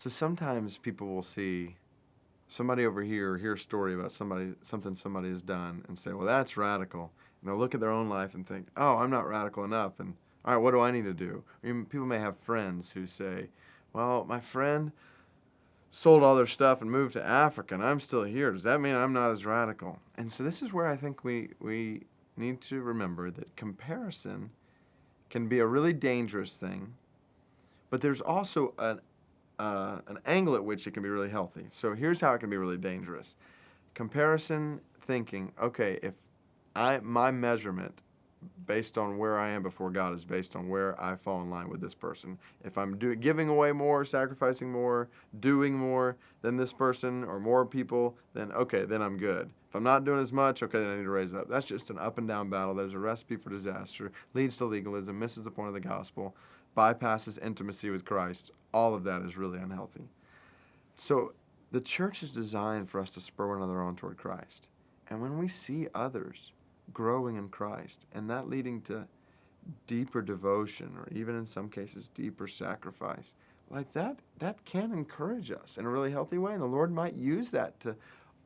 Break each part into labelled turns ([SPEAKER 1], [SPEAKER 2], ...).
[SPEAKER 1] So sometimes people will see somebody over here, hear a story about something somebody has done, and say, well, that's radical. And they'll look at their own life and think, oh, I'm not radical enough. And all right, what do I need to do? People may have friends who say, well, my friend sold all their stuff and moved to Africa, and I'm still here. Does that mean I'm not as radical? And so this is where I think we need to remember that comparison can be a really dangerous thing, but there's also an angle at which it can be really healthy. So here's how it can be really dangerous. Comparison thinking, okay, if my measurement based on where I am before God is based on where I fall in line with this person. If I'm giving away more, sacrificing more, doing more than this person or more people, then okay, then I'm good. If I'm not doing as much, okay, then I need to raise up. That's just an up and down battle. There's a recipe for disaster, leads to legalism, misses the point of the gospel, bypasses intimacy with Christ. All of that is really unhealthy. So the church is designed for us to spur one another on toward Christ. And when we see others growing in Christ, and that leading to deeper devotion, or even in some cases deeper sacrifice, like that can encourage us in a really healthy way. And the Lord might use that to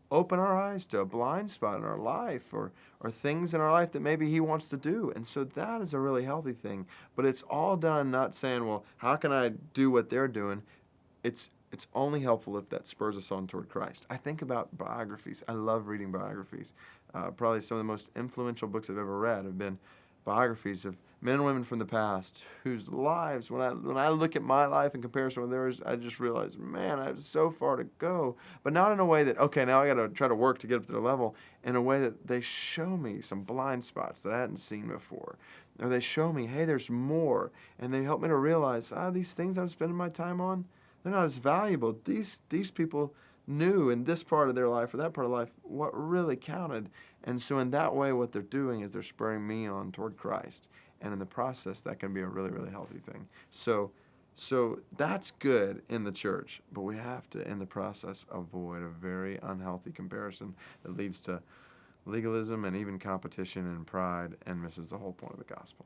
[SPEAKER 1] open our eyes to a blind spot in our life, or things in our life that maybe He wants to do. And so that is a really healthy thing. But it's all done not saying, well, how can I do what they're doing? It's only helpful if that spurs us on toward Christ. I think about biographies. I love reading biographies. Probably some of the most influential books I've ever read have been biographies of men and women from the past whose lives, when I look at my life in comparison with theirs, I just realize, man, I have so far to go. But not in a way that, okay, now I got to try to work to get up to their level. In a way that they show me some blind spots that I hadn't seen before. Or they show me, hey, there's more. And they help me to realize, these things I'm spending my time on, they're not as valuable. These people knew in this part of their life or that part of life what really counted. And so in that way, what they're doing is they're spurring me on toward Christ. And in the process, that can be a really, really healthy thing. So that's good in the church, but we have to, in the process, avoid a very unhealthy comparison that leads to legalism and even competition and pride and misses the whole point of the gospel.